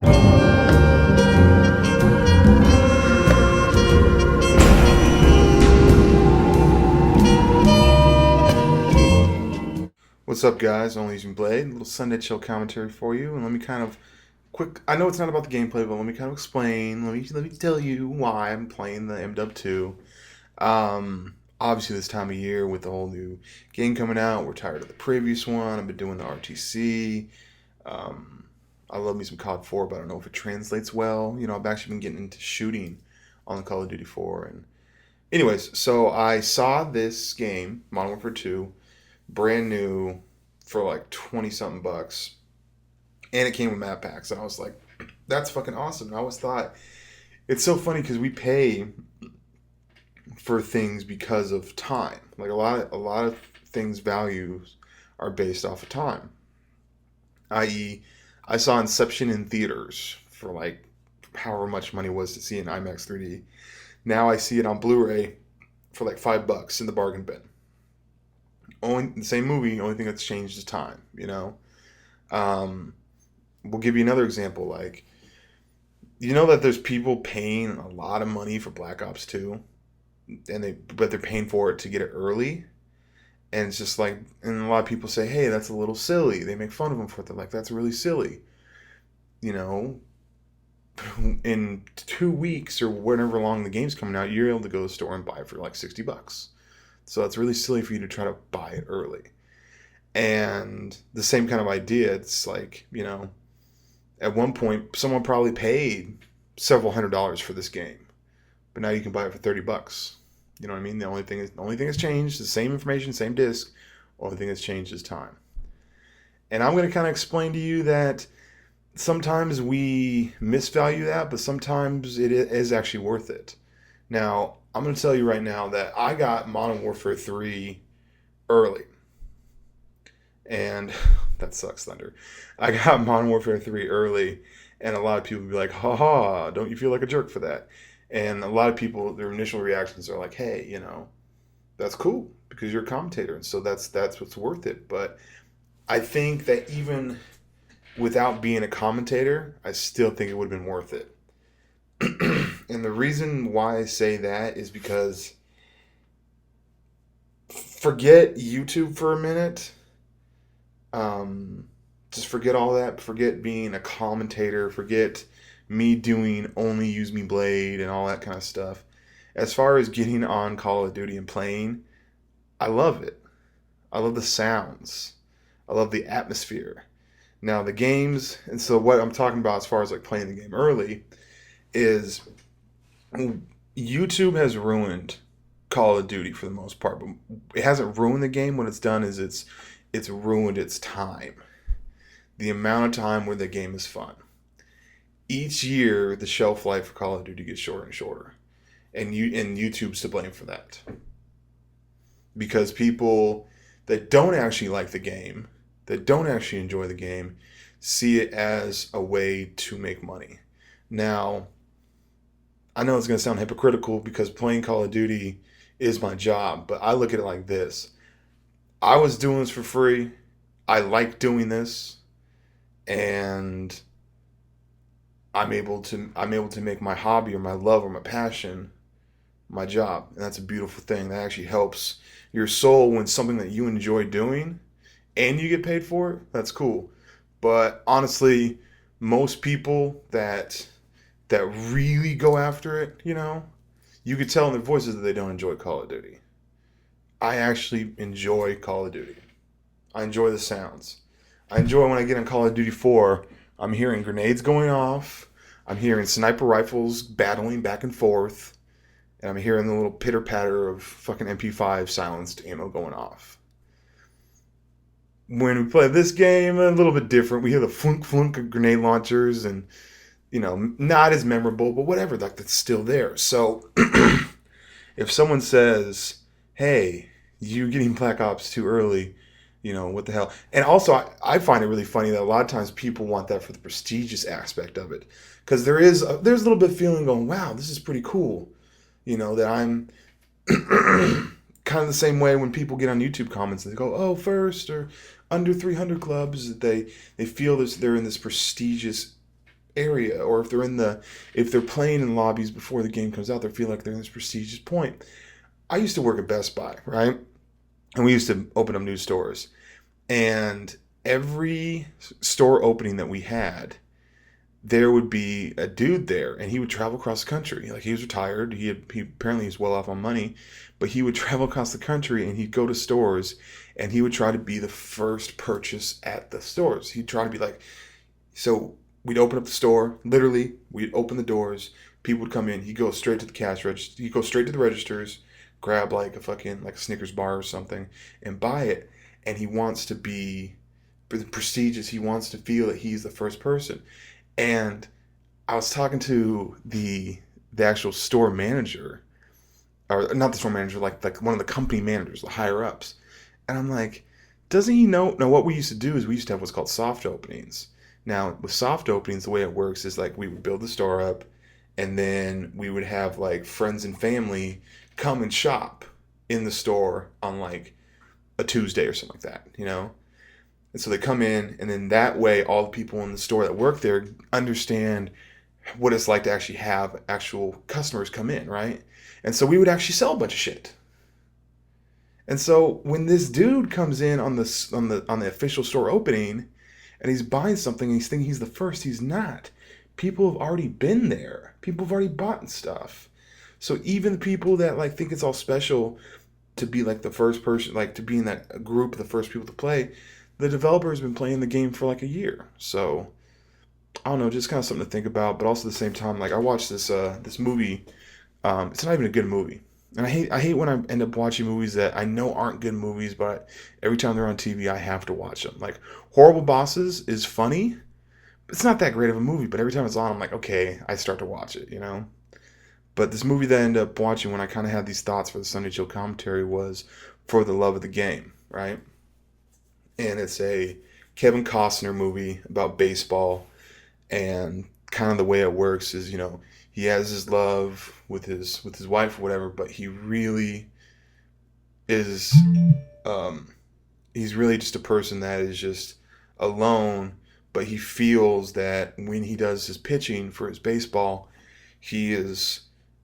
What's up, guys? ONLYUSEmeBLADE, a little Sunday chill commentary for you, and let me kind of quick. I know it's not about the gameplay, but let me kind of explain. Let me tell you why I'm playing the MW 2. Obviously, this time of year with the whole new game coming out, we're tired of the previous one. I've been doing the RTC. Um, I love me some COD 4, but I don't know if it translates well. I've actually been getting into shooting on the Call of Duty 4, and anyways, so I saw this game, Modern Warfare 2, brand new for like 20 something bucks, and it came with map packs. And I was like, that's fucking awesome. And I always thought it's so funny because we pay for things because of time. Like a lot of things values are based off of time. I.e., I saw Inception in theaters for like however much money it was to see in IMAX 3D. Now I see it on Blu-ray for like $5 in the bargain bin. Only the same movie, only thing that's changed is time. Um, we'll give you another example. Like, you know that there's people paying a lot of money for Black Ops 2, but they're paying for it to get it early. And it's just like, and a lot of people say, hey, that's a little silly. They make fun of them for it. They're like, that's really silly. You know, in 2 weeks or whenever long the game's coming out, you're able to go to the store and buy it for like $60. So it's really silly for you to try to buy it early. And the same kind of idea, it's like, at one point, someone probably paid several $100s for this game, but now you can buy it for $30. You know what I mean? The only thing that's changed, the same information, same disc. Only thing that's changed is time. And I'm going to kind of explain to you that sometimes we misvalue that, but sometimes it is actually worth it. Now, I'm going to tell you right now that I got Modern Warfare 3 early. And that sucks, Thunder. I got Modern Warfare 3 early, and a lot of people be like, haha, don't you feel like a jerk for that? And a lot of people, their initial reactions are like, hey, that's cool because you're a commentator, and so that's what's worth it. But I think that even without being a commentator, I still think it would have been worth it. And the reason why I say that is because forget YouTube for a minute. Just forget all that. Forget being a commentator. Forget me doing Only Use Me Blade and all that kind of stuff. As far as getting on Call of Duty and playing, I love it. I love the sounds. I love the atmosphere. Now the games, and so what I'm talking about as far as like playing the game early is YouTube has ruined Call of Duty for the most part, but it hasn't ruined the game. What it's done is it's ruined its time. The amount of time where the game is fun. Each year, the shelf life for Call of Duty gets shorter and shorter, and YouTube's to blame for that because people that don't actually like the game, that don't actually enjoy the game, see it as a way to make money. Now, I know it's going to sound hypocritical because playing Call of Duty is my job, but I look at it like this. I was doing this for free. I like doing this, and I'm able to make my hobby or my love or my passion my job. And that's a beautiful thing. That actually helps your soul when something that you enjoy doing and you get paid for it. That's cool. But honestly, most people that really go after it, you could tell in their voices that they don't enjoy Call of Duty. I actually enjoy Call of Duty. I enjoy the sounds. I enjoy when I get on Call of Duty 4, I'm hearing grenades going off. I'm hearing sniper rifles battling back and forth. And I'm hearing the little pitter patter of fucking MP5 silenced ammo going off. When we play this game, a little bit different. We hear the flunk flunk of grenade launchers and, not as memorable, but whatever, that's still there. So if someone says, hey, you're getting Black Ops too early, what the hell? And also, I find it really funny that a lot of times people want that for the prestigious aspect of it. Because there's a little bit of feeling going, wow, this is pretty cool. That I'm kind of the same way when people get on YouTube comments and they go, oh, first or under 300 clubs, that they feel they're in this prestigious area, or if they're playing in lobbies before the game comes out, they feel like they're in this prestigious point. I used to work at Best Buy, right? And we used to open up new stores. And every store opening that we had, there would be a dude there, and he would travel across the country. Like, he was retired. He apparently he's well off on money, but he would travel across the country and he'd go to stores, and he would try to be the first purchase at the stores. He'd try to be like, so we'd open up the store. Literally, we'd open the doors. People would come in. He'd go straight to the cash register. He'd go straight to the registers, grab like a fucking like a Snickers bar or something, and buy it. And he wants to be prestigious. He wants to feel that he's the first person. And I was talking to the actual store manager, or not the store manager, like one of the company managers, the higher ups. And I'm like, doesn't he know? Now, what we used to do is we used to have what's called soft openings. Now, with soft openings, the way it works is like we would build the store up, and then we would have like friends and family come and shop in the store on like a Tuesday or something like that, you know? And so they come in, and then that way all the people in the store that work there understand what it's like to actually have actual customers come in, right? And so we would actually sell a bunch of shit. And so when this dude comes in on the official store opening, and he's buying something and he's thinking he's the first, he's not. People have already been there. People have already bought stuff. So even the people that like think it's all special to be like the first person, like to be in that group of the first people to play, the developer has been playing the game for like a year. So I don't know, just kind of something to think about. But also at the same time, like I watched this movie. It's not even a good movie, and I hate when I end up watching movies that I know aren't good movies, but every time they're on TV, I have to watch them. Like Horrible Bosses is funny. It's not that great of a movie, but every time it's on, I'm like, okay, I start to watch it, you know. But this movie that I ended up watching when I kind of had these thoughts for the Sunday Chill commentary was For the Love of the Game, right? And it's a Kevin Costner movie about baseball, and kind of the way it works is, you know, he has his love with his wife or whatever, but he really is um he's really just a person that is just alone, but he feels that when he does his pitching for his baseball, he is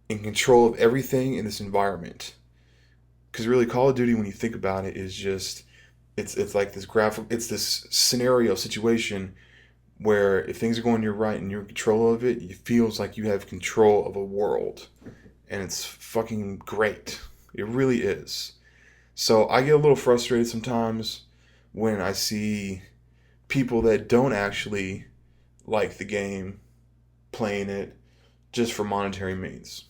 in control of everything in this environment. Because really, Call of Duty, when you think about it, is just it's like this graphic, it's this scenario situation where if things are going your right and you're in control of it, it feels like you have control of a world, and it's fucking great. It really is. So I get a little frustrated sometimes when I see people that don't actually like the game playing it just for monetary means.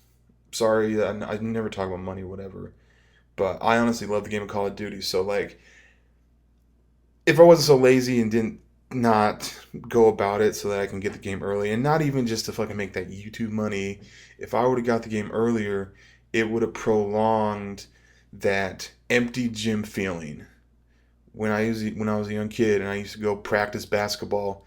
Sorry, I never talk about money or whatever, but I honestly love the game of Call of Duty. So like, if I wasn't so lazy and didn't not go about it so that I can get the game early, and not even just to fucking make that YouTube money, if I would have got the game earlier, it would have prolonged that empty gym feeling. When I was a young kid and I used to go practice basketball,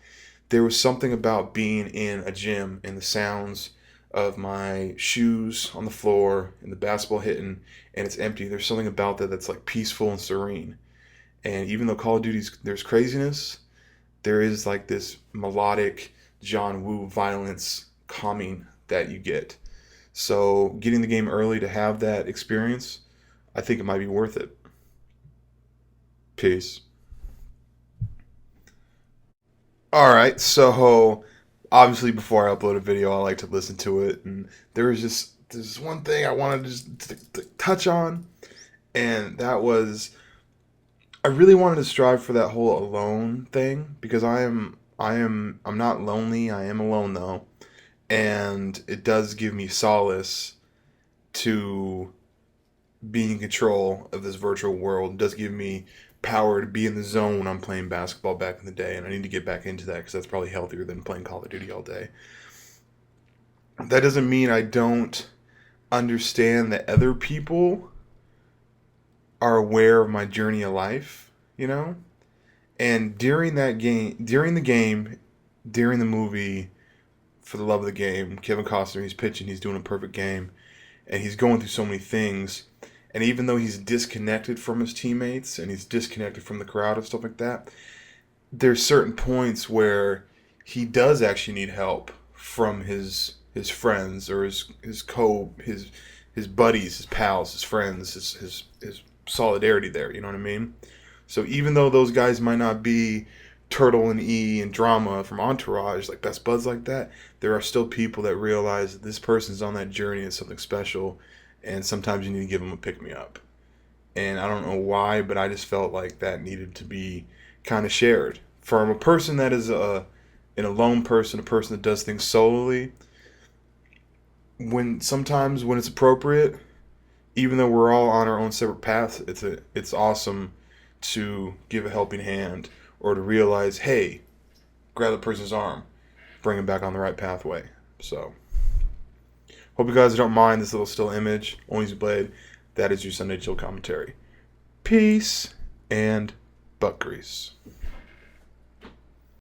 there was something about being in a gym and the sounds of my shoes on the floor and the basketball hitting, and it's empty. There's something about that that's like peaceful and serene. And even though Call of Duty's there's craziness, there is like this melodic John Woo violence calming that you get. So getting the game early to have that experience, I think it might be worth it. Peace. All right, so obviously before I upload a video, I like to listen to it, and there's one thing I wanted to just to touch on, and that was I really wanted to strive for that whole alone thing because I'm not lonely. I am alone though, and it does give me solace to be in control of this virtual world. It does give me power to be in the zone when I'm playing basketball back in the day, and I need to get back into that because that's probably healthier than playing Call of Duty all day. That doesn't mean I don't understand that other people are aware of my journey of life, you know? And during the movie, For the Love of the Game, Kevin Costner, he's pitching, he's doing a perfect game, and he's going through so many things. And even though he's disconnected from his teammates and he's disconnected from the crowd and stuff like that, there's certain points where he does actually need help from his friends or his buddies, his pals, his friends, his solidarity there. You know what I mean? So even though those guys might not be Turtle and E and Drama from Entourage, like best buds like that, there are still people that realize that this person's on that journey is something special, and sometimes you need to give them a pick me up. And I don't know why, but I just felt like that needed to be kind of shared from a person that is an alone person, a person that does things solely. Sometimes when it's appropriate, even though we're all on our own separate paths, it's awesome to give a helping hand or to realize, hey, grab the person's arm, bring him back on the right pathway. So, hope you guys don't mind this little still image. ONLYUSEmeBLADE. That is your Sunday Chill commentary. Peace and butt grease.